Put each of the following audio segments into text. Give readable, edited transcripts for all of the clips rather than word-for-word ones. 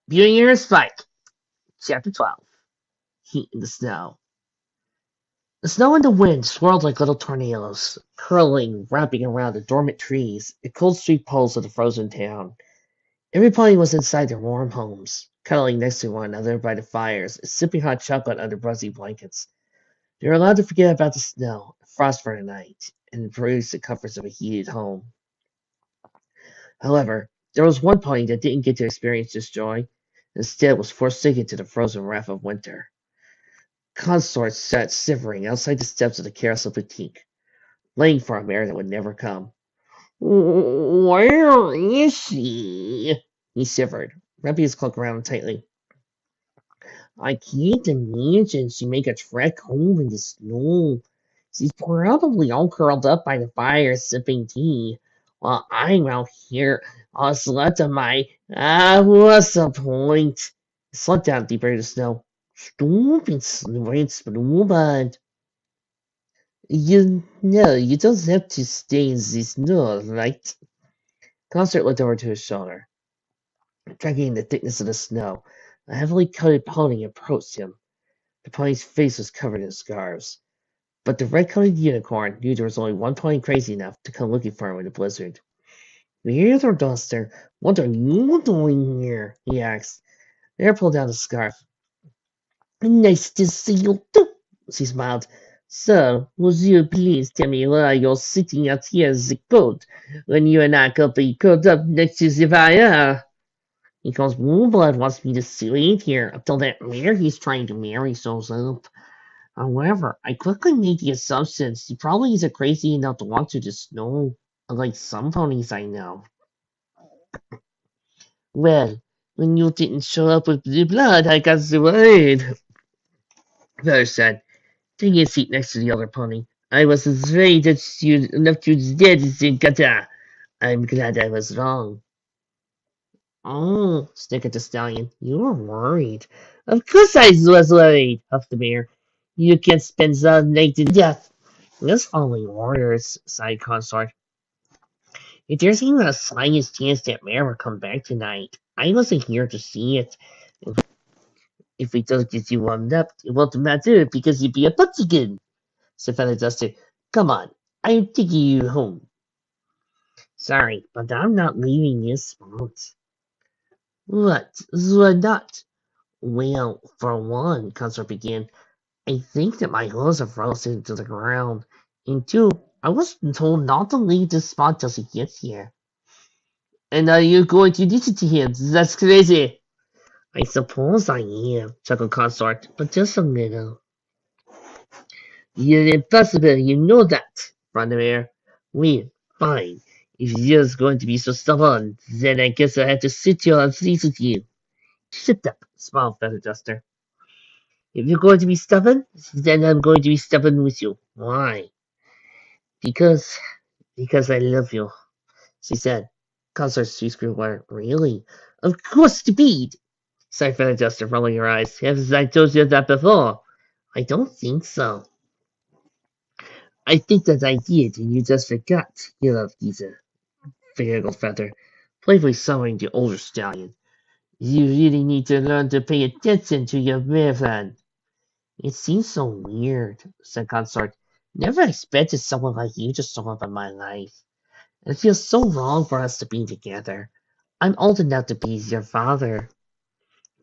Viewing your spike. Chapter 12. Heat in the snow. The snow and the wind swirled like little tornadoes, curling, wrapping around the dormant trees and cold street poles of the frozen town. Everybody was inside their warm homes, cuddling next to one another by the fires, sipping hot chocolate under fuzzy blankets. They were allowed to forget about the snow, frost for the night, and embrace the comforts of a heated home. However, there was one pony that didn't get to experience this joy. Instead, was forsaken to the frozen wrath of winter. Consort sat shivering outside the steps of the Carousel Boutique, laying for a mare that would never come. Where is she? He shivered, wrapping his cloak around him tightly. I can't imagine she make a trek home in the snow. She's probably all curled up by the fire sipping tea, while I'm out here all slept on my. What's the point? He slumped down deeper into the snow. Stupid snowbird. You don't have to stay in the snow, right? Concert looked over to his shoulder, tracking the thickness of the snow. A heavily coated pony approached him. The pony's face was covered in scars, but the red-coated unicorn knew there was only one pony crazy enough to come looking for him in the blizzard. Weirdo Duster, what are you doing here? He asked. The hare pulled down the scarf. Nice to see you too, she smiled. So, would you please tell me why you're sitting out here in the cold when you and I could be curled up next to the fire? Because Moonblood wants me to wait here until that mare he's trying to marry shows up. However, I quickly made the assumption she probably isn't crazy enough to walk through the snow, unlike some ponies I know. Well, when you didn't show up with blue blood, I got worried, Feather said, taking a seat next to the other pony. I was afraid that you'd left you dead in the gutter. I'm glad I was wrong. Oh, snickered the stallion. You were worried. Of course I was worried, huffed the bear. You can't spend the night in death. That's only orders, sighed Consort. If there's even the slightest chance that Mare will come back tonight, I wasn't here to see it. If we don't get you warmed up, it won't matter because you'll be a again, said Feather Duster. Come on, I'm taking you home. Sorry, but I'm not leaving this spot. What? Why not? Well, for one, Consort began, I think that my hose have roasted to the ground. And two, I was told not to leave this spot till he gets here. And are you going to listen to him? That's crazy. I suppose I am, chuckled Consort, but just a little. You're impossible, you know that, frowned the mayor. Well, fine. If you're going to be so stubborn, then I guess I have to sit here and please with you. Shut up, smiled Feather Duster. If you're going to be stubborn, then I'm going to be stubborn with you. Why? Because, because I love you, she said. Consort's she screamed, really? Of course, stupid, sighed Feather Duster, rolling her eyes. Have I told you that before? I don't think so. I think that I did, and you just forgot, you love geezer, giggled Feather, playfully summoning the older stallion. You really need to learn to pay attention to your marathon. It seems so weird, said Consort. Never expected someone like you to show up in my life. It feels so wrong for us to be together. I'm old enough to be your father.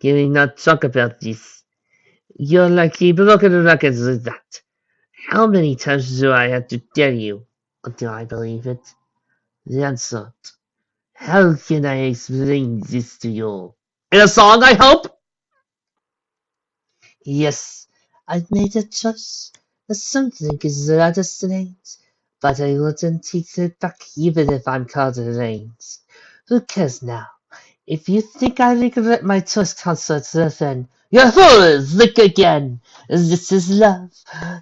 Can we not talk about this? You're like a broken record with that. How many times do I have to tell you until I believe it? Lancet, how can I explain this to you? In a song, I hope? Yes, I've made a choice. Something is rather strange, but I wouldn't take it back even if I'm called names. Who cares now? If you think I regret my choice, Consort, then you're fools! Look again! This is love.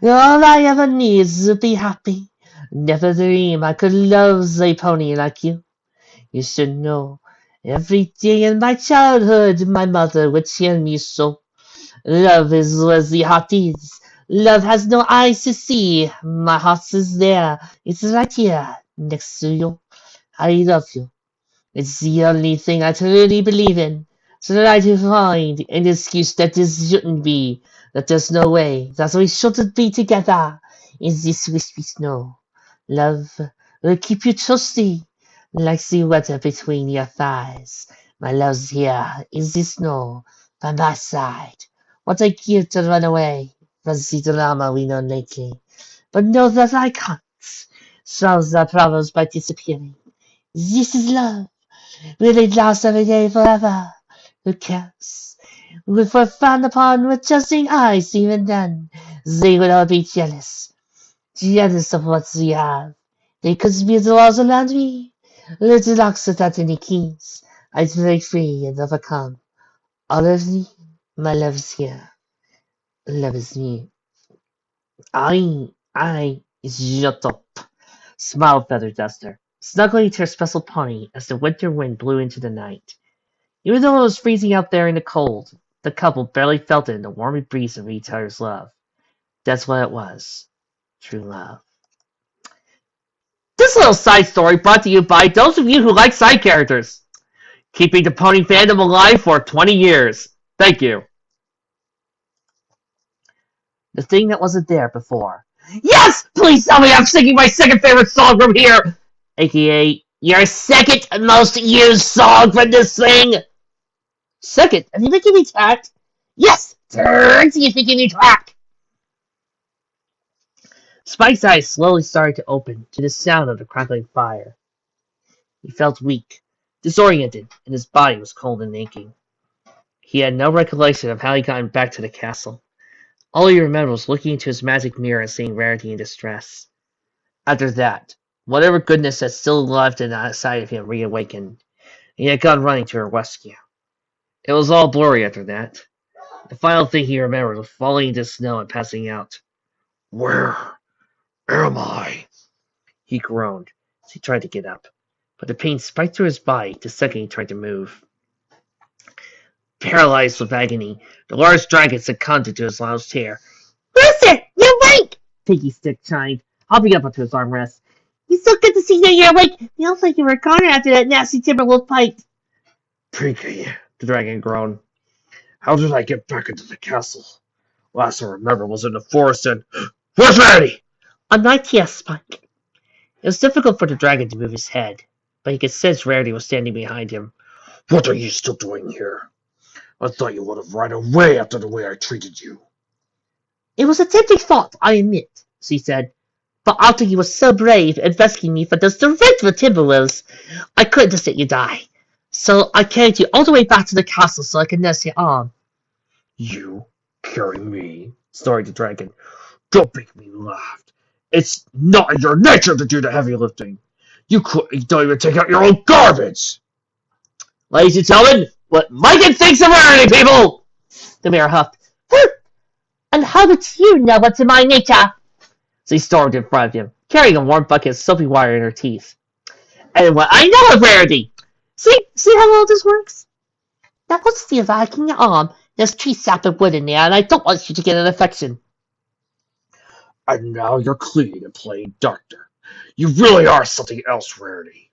All I ever need is to be happy. Never dream I could love a pony like you. You should know. Every day in my childhood, my mother would tell me so. Love is what the heart is. Love has no eyes to see. My heart is there. It's right here, next to you. I love you. It's the only thing I truly believe in. So that I can find an excuse that this shouldn't be, that there's no way, that we shouldn't be together in this wispy snow. Love will keep you trusty, like the weather between your thighs. My love's here in the snow by my side. What I give to run away from the drama we know lately. But know that I can't solve the problems by disappearing. This is love. Will it last every day forever? Who cares? If we're frowned upon with trusting eyes, even then, they will all be jealous. Jealous of what we have. They could be the walls around me. Little locks without any keys. I break free and overcome. All of me, my love's here. Love is me. I, shut up, smiled Feather Duster, snuggling to her special pony as the winter wind blew into the night. Even though it was freezing out there in the cold, the couple barely felt it in the warm breeze of each other's love. That's what it was. True love. This little side story brought to you by those of you who like side characters, keeping the pony fandom alive for 20 years. Thank you. The thing that wasn't there before. Yes! Please tell me I'm singing my second favorite song from here! AKA, your second most used song from this thing! Second? Have you been keeping track? Yes! Turnsy is keeping track! Spike's eyes slowly started to open to the sound of the crackling fire. He felt weak, disoriented, and his body was cold and aching. He had no recollection of how he gotten back to the castle. All he remembered was looking into his magic mirror and seeing Rarity in distress. After that, whatever goodness that still left inside of him reawakened. He had gone running to her rescue. It was all blurry after that. The final thing he remembered was falling into snow and passing out. Where am I? He groaned as he tried to get up, but the pain spiked through his body the second he tried to move. Paralyzed with agony, the large dragon succumbed to his lounged chair. Listen, you're awake! Piggy Stick chimed, hopping up onto his armrest. It's so good to see that you're awake. Feels like you were gone after that nasty Timberwolf fight. Piggy, the dragon groaned. How did I get back into the castle? Last I remember was in the forest and... Where's Rarity? On my TS, Spike. It was difficult for the dragon to move his head, but he could sense Rarity was standing behind him. What are you still doing here? I thought you would have run away after the way I treated you. It was a tempting thought, I admit, she said. But after you were so brave in rescuing me from those dreadful Timberwolves, I couldn't just let you die. So I carried you all the way back to the castle so I could nurse your arm. You carry me? Snorted the dragon. Don't make me laugh. It's not in your nature to do the heavy lifting. You don't even take out your own garbage. Ladies and gentlemen, what Mike thinks of Rarity, people! The mayor huffed. And how did you know what's in my nature? She stormed in front of him, carrying a warm bucket of soapy water in her teeth. And what I know of Rarity! See how well this works? Now let's see if I can your arm. There's tree sap and wood in there, and I don't want you to get an infection. And now you're clean and playing doctor. You really are something else, Rarity.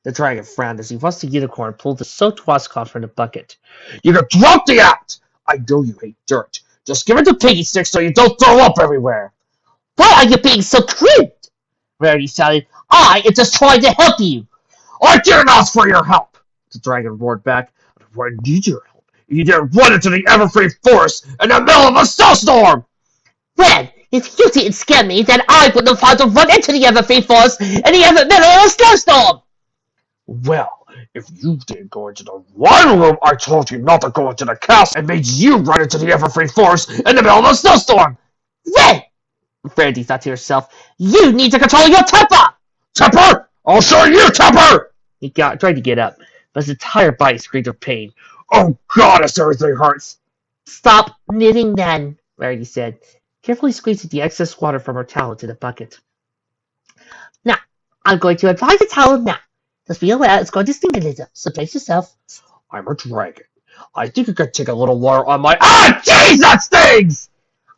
The dragon frowned as he watched the unicorn pull the soaked washcloth from the bucket. You can drop the act! I know you hate dirt. Just give it to Piggy Stick so you don't throw up everywhere. Why are you being so crude? Rarity shouted. I am just trying to help you. I didn't ask for your help, the dragon roared back. I need your help. You didn't run into the Everfree Forest in the middle of a snowstorm. Well, if you didn't scare me, then I wouldn't have had to run into the Everfree Forest in the middle of a snowstorm. Well, if you didn't go into the one room I told you not to go into the castle and made you run into the Everfree Forest in the middle of a snowstorm. Well, Rarity thought to herself, you need to control your temper! Temper? I'll show you temper! He tried to get up, but his entire body screamed with pain. Oh, goddess, everything hurts! Stop knitting then, Rarity said, carefully squeezing the excess water from her towel into the bucket. Now, I'm going to apply the towel now. Just be aware it's going to sting a little, so brace yourself. I'm a dragon. I think I could take a little water on my... Ah, jeez, that stings!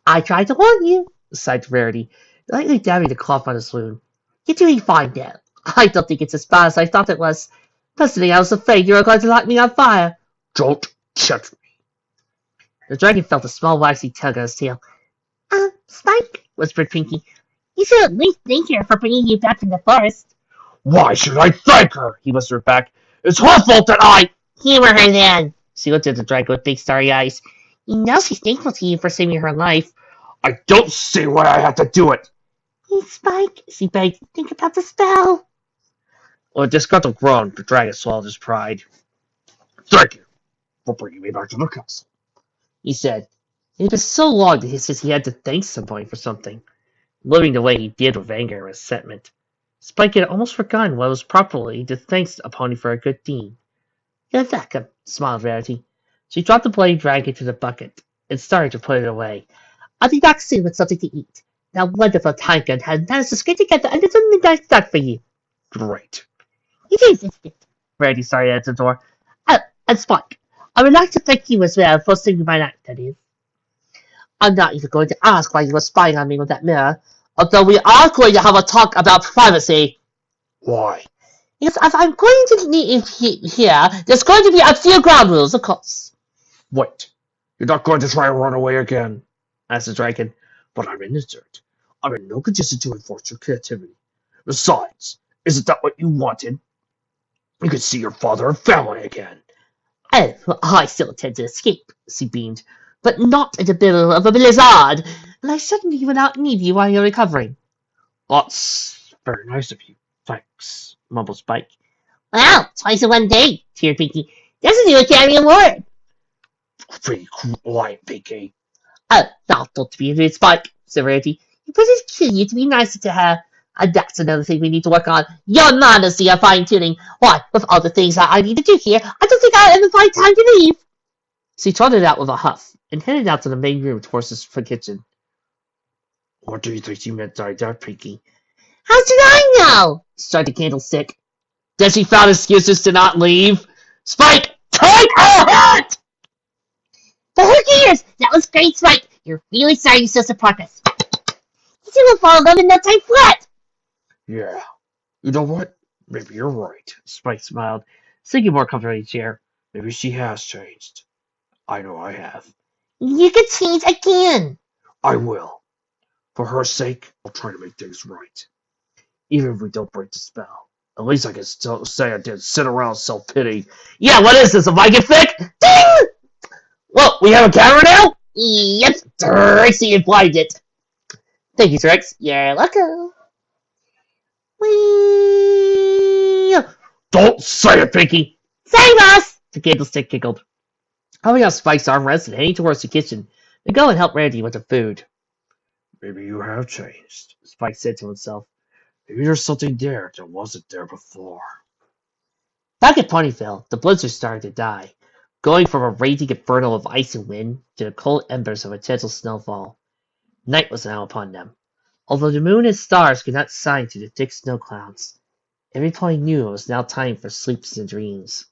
I tried to warn you, sighed Rarity, lightly dabbing the cloth on his wound. You're doing fine now. I don't think it's as bad as I thought it was. Personally, I was afraid you were going to light me on fire. Don't touch me. The dragon felt a small waxy tug on his tail. Spike, whispered Pinky. You should at least thank her for bringing you back from the forest. Why should I thank her? He whispered back. It's her fault that I... Humor her then. She looked at the dragon with big starry eyes. You know she's thankful to you for saving her life. I don't see why I had to do it. Hey, Spike, she begged. Think about the spell. With a disgruntled groan, the dragon swallowed his pride. Thank you for bringing me back to the castle, he said. It had been so long that he had to thank somebody for something, living the way he did with anger and resentment. Spike had almost forgotten what was properly to thank a pony for a good deed. You're welcome, smiled Rarity. She dropped the bloody dragon into the bucket and started to put it away. I'll be back soon with something to eat. That wonderful Tiger has managed to scrape together a little midnight snack for you. Great. You do insist. Rarity started at the door. Oh, and Spike, I would like to thank you as well for saving my life, that is. I'm not even going to ask why you were spying on me with that mirror, although we are going to have a talk about privacy. Why? Because if I'm going to leave here, there's going to be a few ground rules, of course. Wait, you're not going to try and run away again? Asked the dragon. But I'm in the dirt. I'm in no condition to enforce your creativity. Besides, isn't that what you wanted? You can see your father and family again. Oh, well, I still intend to escape, she beamed. But not in the middle of a blizzard, and I certainly will not need you while you're recovering. That's very nice of you. Thanks, mumbled Spike. Well, twice in one day, cheered Pinky. That's a new Academy Award. Pretty quiet, Pinky. Oh, don't be rude, Spike, said Rarity. It was kill you to be nicer to her. And that's another thing we need to work on. Your manners, your fine-tuning. Why, with all the things that I need to do here, I don't think I'll ever find time to leave. She trotted out with a huff and headed out to the main room towards the kitchen. What do you think she meant by that, Pinky? How should I know? Sighed the candlestick. Then she found excuses to not leave. Spike, take her hat! But who cares? That was great, Spike. You're really sorry you still support us. She will fall in love in no time flat. Yeah. You know what? Maybe you're right. Spike smiled, sinking more comfortably in the chair. Maybe she has changed. I know I have. You can change again. I will. For her sake, I'll try to make things right. Even if we don't break the spell. At least I can still say I didn't sit around self-pity. Yeah, what is this, a Viking fic? Ding! Well, we have a camera now? Yep, Trixie implied it. Thank you, Trix. You're welcome. Whee! Don't say it, Pinky! Say, boss! The candlestick giggled. Holding out Spike's armrest and heading towards the kitchen, to go and help Randy with the food. Maybe you have changed, Spike said to himself. Maybe there's something there that wasn't there before. Back at Ponyville, the blizzard started to die, going from a raging inferno of ice and wind to the cold embers of a gentle snowfall. Night was now upon them. Although the moon and stars could not shine through the thick snow clouds, every pony knew it was now time for sleeps and dreams.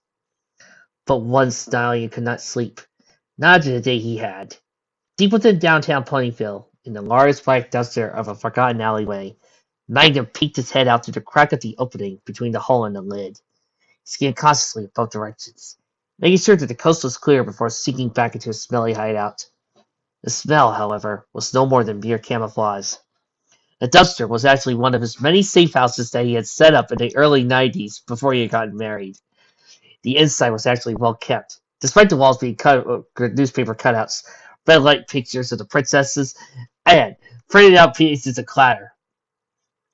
But one stallion could not sleep, not after the day he had. Deep within downtown Ponyville, in the large black duster of a forgotten alleyway, Magnum peeked his head out through the crack of the opening between the hole and the lid. He scanned cautiously in both directions, making sure that the coast was clear before sinking back into his smelly hideout. The smell, however, was no more than mere camouflage. The duster was actually one of his many safe houses that he had set up in the early 90s before he had gotten married. The inside was actually well kept, despite the walls being cut with newspaper cutouts, red light pictures of the princesses, and printed out pieces of clatter.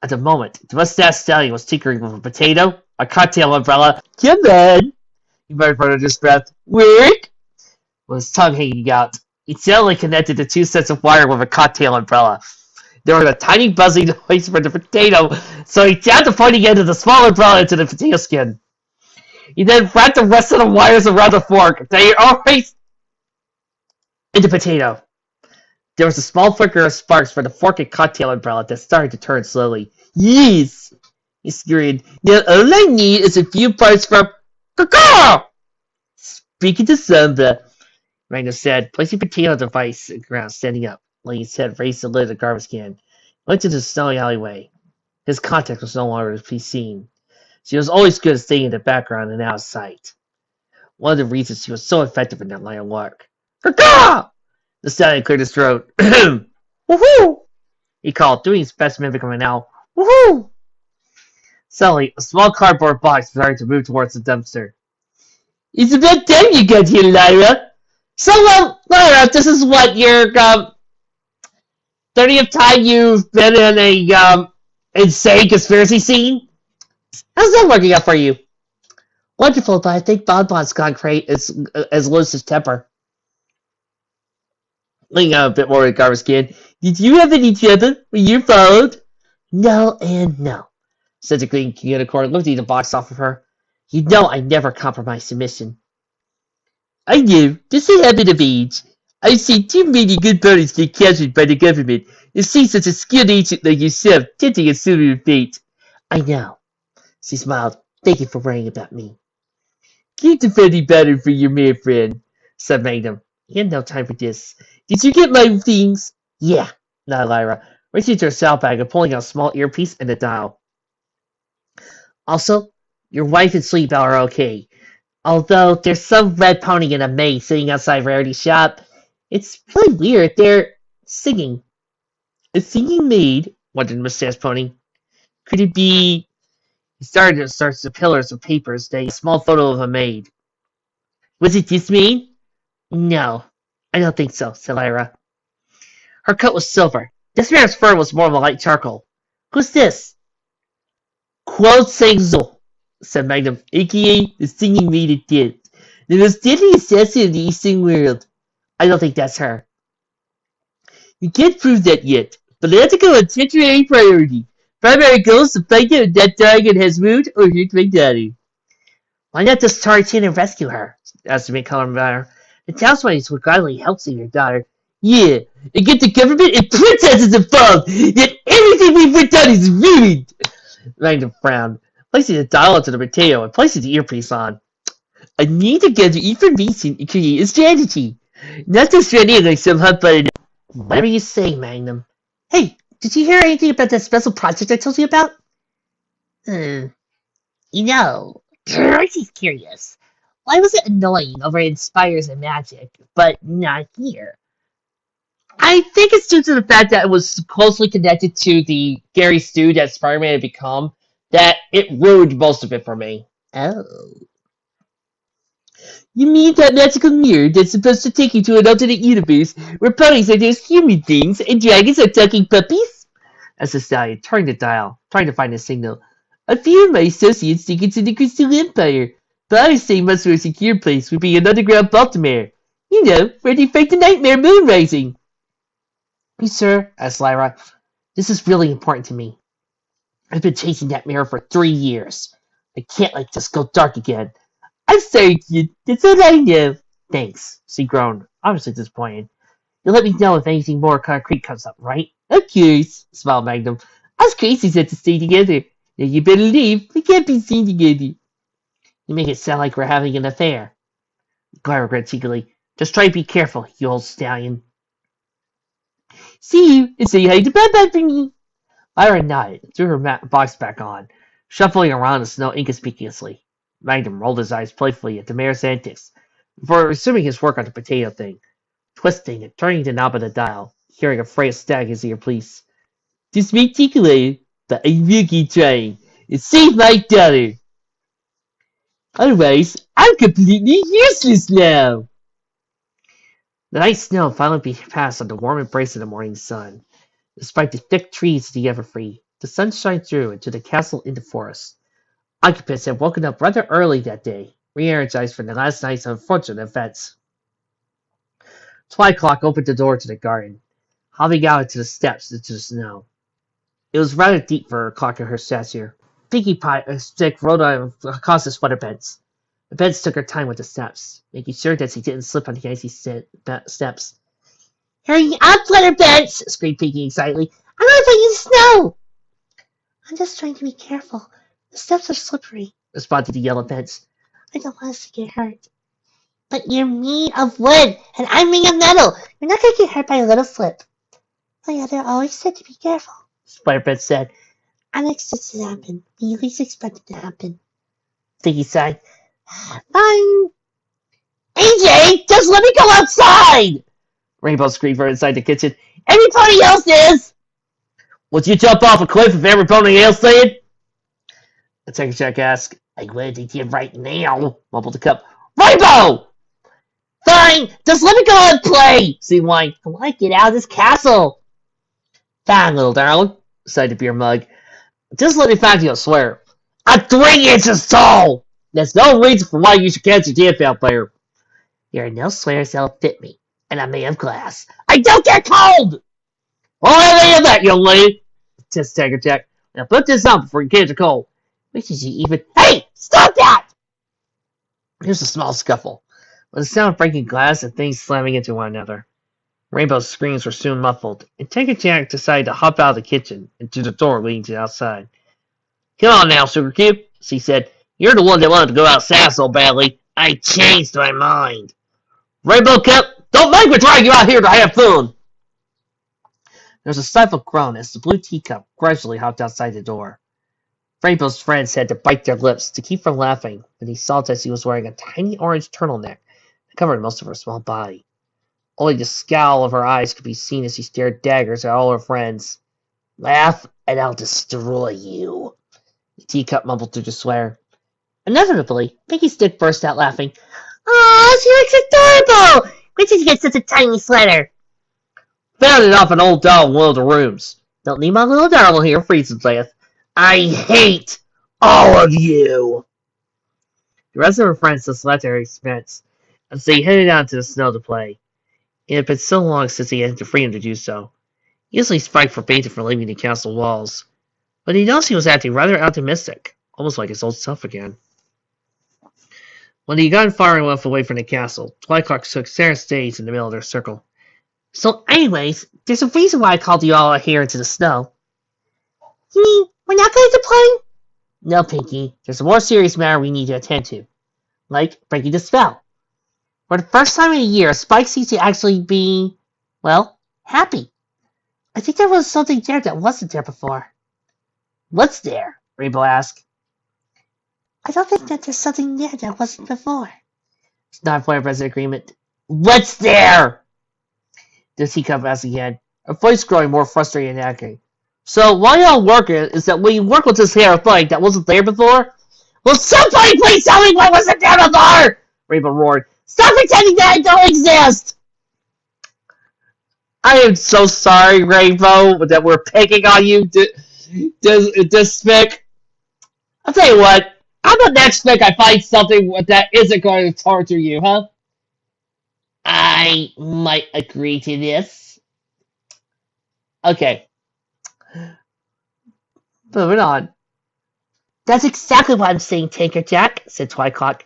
At the moment, the mustache stallion was tinkering with a potato, a cocktail umbrella. Come on, he muttered under his breath. Work! With his tongue hanging out, he gently connected the two sets of wire with a cocktail umbrella. There was a tiny buzzing noise for the potato, so he jabbed the pointy end of the small umbrella into the potato skin. He then wrapped the rest of the wires around the fork. They always in the potato. There was a small flicker of sparks from the fork and cocktail umbrella that started to turn slowly. Yes! He screamed. Now all I need is a few parts from Caw! Speaking to Samba, Ragnar said, placing potato device on the ground, standing up, laying his head raised to the lid of the garbage can. Went into the snowy alleyway. His contact was no longer to be seen. She was always good at staying in the background and out of sight. One of the reasons he was so effective in that line of work. Caw! The stallion cleared his throat. Woohoo! He called, doing his best mimic of an owl. Woohoo! Suddenly, a small cardboard box started to move towards the dumpster. It's about time you got here, Lyra. So, Lyra, this is what your 30th time you've been in a insane conspiracy scene? How's that working out for you? Wonderful, but I think Bonbon's gone crazy as loose as temper. Leaning out a bit more with Garba's kid. Did you have any trouble when you followed? No and no, said the Green Unicorn, lifting the box off of her. You know I never compromise submission. I know, just a habit of age. I've seen too many good parties get captured by the government and see such a skilled agent like yourself tempting a similar fate. I know. She smiled. Thank you for worrying about me. Keep defending better for your mere friend, said Magnum. He had no time for this. Did you get my things? Yeah, nodded Lyra, reaching into her saddlebag and pulling out a small earpiece and a dial. Also, your wife and Sleep are okay. Although there's some red pony and a maid sitting outside Rarity's shop. It's really weird. They're singing. A singing maid? Wondered Mustache Pony. Could it be... He started to search the pillars of papers, a small photo of a maid. Was it this maid? No, I don't think so, said Lyra. Her coat was silver. This mare's fur was more of a light charcoal. Who's this? Quoth Sangzul, said Magnum, a.k.a. the singing maid at death. The most deadly assassin in the Eastern world. I don't think that's her. You can't prove that yet. Political and temporary priority. Primary goal is to find out if that dragon has moved or hurt my daughter. Why not just charge in and rescue her? Asked the mid-color matter. The townspeople would gladly help save your daughter. Yeah, and get the government and princesses involved. Yet everything we've ever done is ruined. Magnum frowned, placing the dial onto the potato and placing the earpiece on. I need to gather information and create a strategy. Not just run in like some hot button. Whatever you say, Magnum. Hey, did you hear anything about that special project I told you about? You know, Dorothy's curious. Why was it annoying over in Spires and Magic, but not here? I think it's due to the fact that it was closely connected to the Gary Stu that Spider-Man had become, that it ruined most of it for me. Oh. You mean that magical mirror that's supposed to take you to an alternate universe where ponies are just human things and dragons are talking puppies? As the stallion turned the dial, trying to find a signal. A few of my associates think it's in the Crystal Empire, but I say much more secure place would be an underground Baltimore. You know, where they fight the nightmare moon rising. You sir, asked Lyra, this is really important to me. I've been chasing that mirror for 3 years. I can't let this go dark again. I'm sorry, kid. That's all I know. Thanks, she groaned, obviously disappointed. You'll let me know if anything more concrete comes up, right? Of course, smiled Magnum. Us Crazies have to stay together. Now you better leave. We can't be seen together. You make it sound like we're having an affair. Lyra grinned cheekily. Just try to be careful, you old stallion. See you, and say hi to Bye-Bye for me. Lyra nodded and threw her box back on, shuffling around the snow inconspicuously. Magnum rolled his eyes playfully at the mayor's antics before resuming his work on the potato thing, twisting and turning the knob of the dial, hearing a phrase stag his earpiece. This may tickle you, but I will keep trying and save my daughter. Otherwise, I'm completely useless now. The night snow finally passed on the warm embrace of the morning sun. Despite the thick trees of the Everfree, the sun shined through into the castle in the forest. Occupants had woken up rather early that day, re-energized from the last night's unfortunate events. 12 o'clock opened the door to the garden, hopping out into the steps into the snow. It was rather deep for a clock of her stature. Pinkie Pie stick rolled on across the sweater beds. The beds took her time with the steps, making sure that she didn't slip on the icy steps. Hurry up, sweater beds! Screamed Pinkie excitedly. I'm not playing in snow! I'm just trying to be careful. The steps are slippery, responded the yellow beds. I don't want us to get hurt. But you're made of wood, and I'm made of metal. You're not going to get hurt by a little slip. My mother always said to be careful, Spider-Bed said. Unexpected to happen. We least expect it to happen. Pinkie sighed. Fine. AJ, just let me go outside! Rainbow screamed from inside the kitchen. Everybody else is! Would you jump off a cliff if everybody else did? Detective Jack asked. I'm ready to right now, mumbled the cup. Rainbow! Fine, just let me go and play, she whined. I want to get out of this castle. Fine, little darling, sighed the beer mug. Just let me find you, I swear. I'm 3 inches tall! There's no reason for why you should catch a dip out there. There are no swears that'll fit me, and I'm made of glass. I don't get cold! Well, I am that, young lady, says Tiger Jack. Now put this on before you catch a cold. Which is you even... Hey! Stop that! Here's a small scuffle, with the sound of breaking glass and things slamming into one another. Rainbow's screams were soon muffled, and Tiger Jack decided to hop out of the kitchen and to the door leading to the outside. Come on now, Sugar Cube, she said. You're the one that wanted to go outside so badly. I changed my mind. Rainbow Cup, don't make me drag you out here to have fun! There was a stifled groan as the blue teacup gradually hopped outside the door. Rainbow's friends had to bite their lips to keep from laughing when he saw that she was wearing a tiny orange turtleneck that covered most of her small body. Only the scowl of her eyes could be seen as she stared daggers at all her friends. Laugh, and I'll destroy you, the teacup mumbled through the swear. Inevitably, Pinky's dick burst out laughing. Aw, she looks adorable! When did you get such a tiny sweater? Found it off an old doll in one of the rooms. Don't leave my little darling here freezing to death. I hate all of you! The rest of her friends just left at her expense as they headed out to the snow to play. It had been so long since he had the freedom to do so. Usually Spike forbade him from leaving the castle walls, but he noticed he was acting rather optimistic, almost like his old self again. When he got far enough away from the castle, Twycrock took center stage in the middle of their circle. So anyways, there's a reason why I called you all out here into the snow. You mean we're not going to play? No, Pinky. There's a more serious matter we need to attend to. Like breaking the spell. For the first time in a year, Spike seems to actually be, well, happy. I think there was something there that wasn't there before. What's there? Rainbow asked. I don't think that there's something there that wasn't before. It's not for a agreement. What's there? The teacup asked again, her voice growing more frustrated and angry. So why y'all working is that we work with this here thing that wasn't there before? Will somebody please tell me what wasn't there before? Rainbow roared. Stop pretending that I don't exist! I am so sorry, Rainbow, that we're picking on you this Spick. I'll tell you what, how about next Spick I find something that isn't going to torture you, huh? I might agree to this. Okay. Moving on. That's exactly what I'm saying, Tinker Jack, said Twycrock.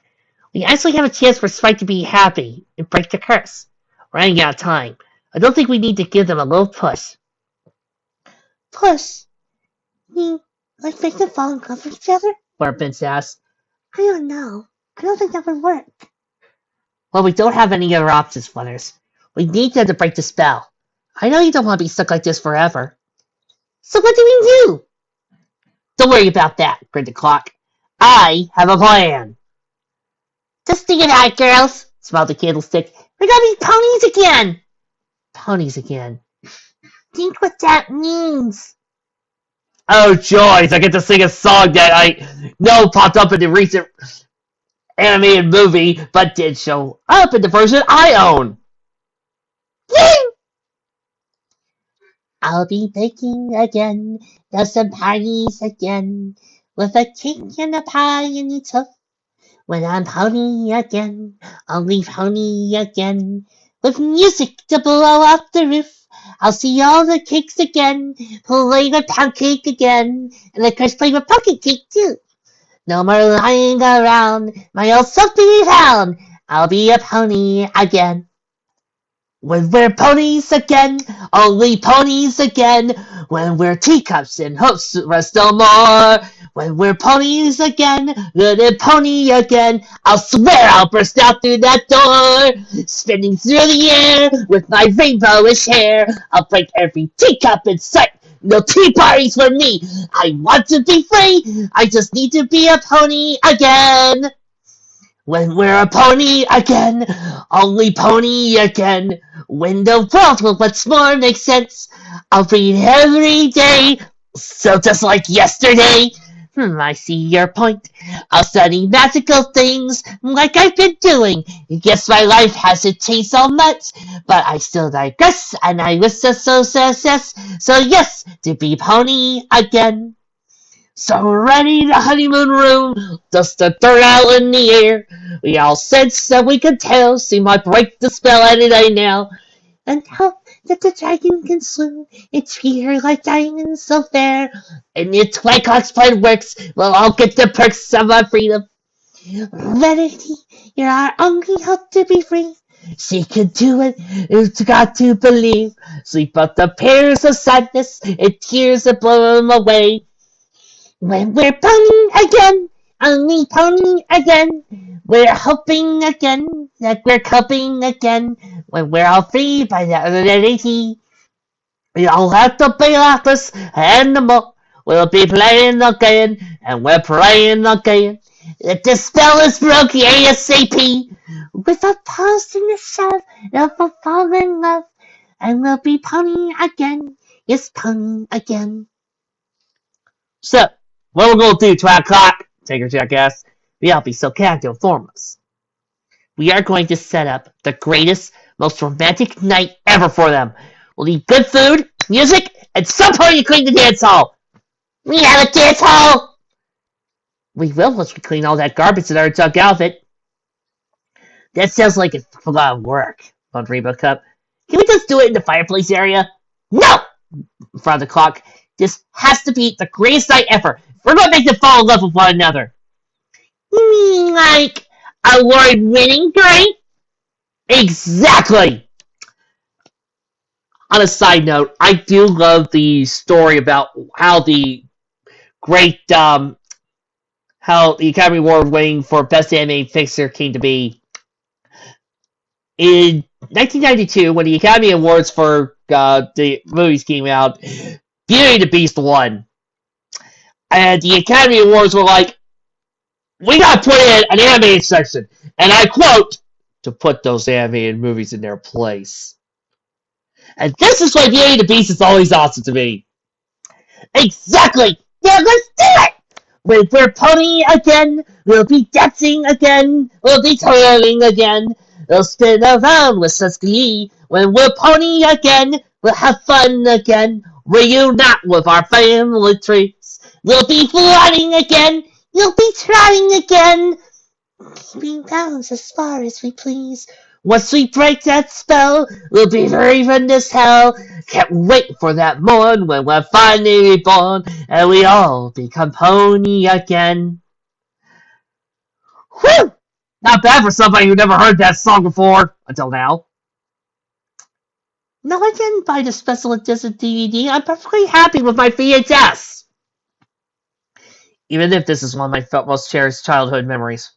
We actually have a chance for Spike to be happy and break the curse. We're running out of time. I don't think we need to give them a little push. Push? You mean, like make them fall in love with each other? Barbins asked. I don't know. I don't think that would work. Well, we don't have any other options, Flutters. We need them to break the spell. I know you don't want to be stuck like this forever. So what do we do? Don't worry about that, grinned the clock. I have a plan. Just think it out, girls, smiled the candlestick. We're gonna be ponies again. Ponies again. Think what that means. Oh, joys, I get to sing a song that I know popped up in the recent animated movie, but did show up in the version I own. Yay! I'll be baking again, there's some pies again, with a cake and a pie and a tuff. When I'm pony again, I'll leave pony again, with music to blow off the roof. I'll see all the cakes again, play with pound cake again, and of course play with pumpkin cake too. No more lying around, my old self be found, I'll be a pony again. When we're ponies again, only ponies again, when we're teacups and hopes rest no more. When we're ponies again, little pony again, I'll swear I'll burst out through that door, spinning through the air with my rainbowish hair. I'll break every teacup in sight. No tea parties for me. I want to be free. I just need to be a pony again. When we're a pony again, only pony again. When the world will once more make sense, I'll read every day. So just like yesterday, I see your point. I'll study magical things like I've been doing. Yes, my life hasn't changed so much, but I still digress and I wish so success. So yes, to be pony again. So ready the honeymoon room, dust the dirt out in the air. We all sense that we could tell, she might break the spell any day now. And hope that the dragon can swoon and treat her like diamonds so fair. And if Twycrock's plan works, we'll all get the perks of our freedom. Vanity, you're our only hope to be free. She can do it, it's got to believe. Sleep out the pears of sadness and tears that blow them away. When we're pony again, only pony again. We're hoping again that we're coping again. When we're all free by the identity, we all have to be like this animal. We'll be playing again, and we're playing again. If the spell is broken ASAP, with a pulse in the shove of a fallen love, and we'll be pony again. Yes, pony again. So, what we're going to do, 12 o'clock, take your jackass, we'll be so kind to inform us. We are going to set up the greatest, most romantic night ever for them. We'll need good food, music, and some point you clean the dance hall. We have a dance hall! We will once we clean all that garbage that our dug out of it. That sounds like a lot of work, on Rainbow Cup. Can we just do it in the fireplace area? No! In front of the clock. This has to be the greatest night ever. We're going to make them fall in love with one another. You mean like award-winning great? Exactly! On a side note, I do love the story about how the great, how the Academy Award winning for Best Animated Feature came to be. In 1992, when the Academy Awards for the movies came out, Beauty and the Beast won. And the Academy Awards were like, we gotta put in an animated section. And I quote, to put those animated movies in their place. And this is why Beauty and the Beast is always awesome to me. Exactly! Yeah, let's do it! When we're pony again, we'll be dancing again, we'll be twirling again, we'll spin around with such glee. When we're pony again, we'll have fun again, reunite with our family trees. We'll be flying again, you'll be trying again, keeping bounds as far as we please. Once we break that spell, we'll be braving this hell. Can't wait for that morn when we're finally reborn and we all become pony again. Whew! Not bad for somebody who never heard that song before until now. No, I didn't buy the special edition DVD. I'm perfectly happy with my VHS. Even if this is one of my most cherished childhood memories.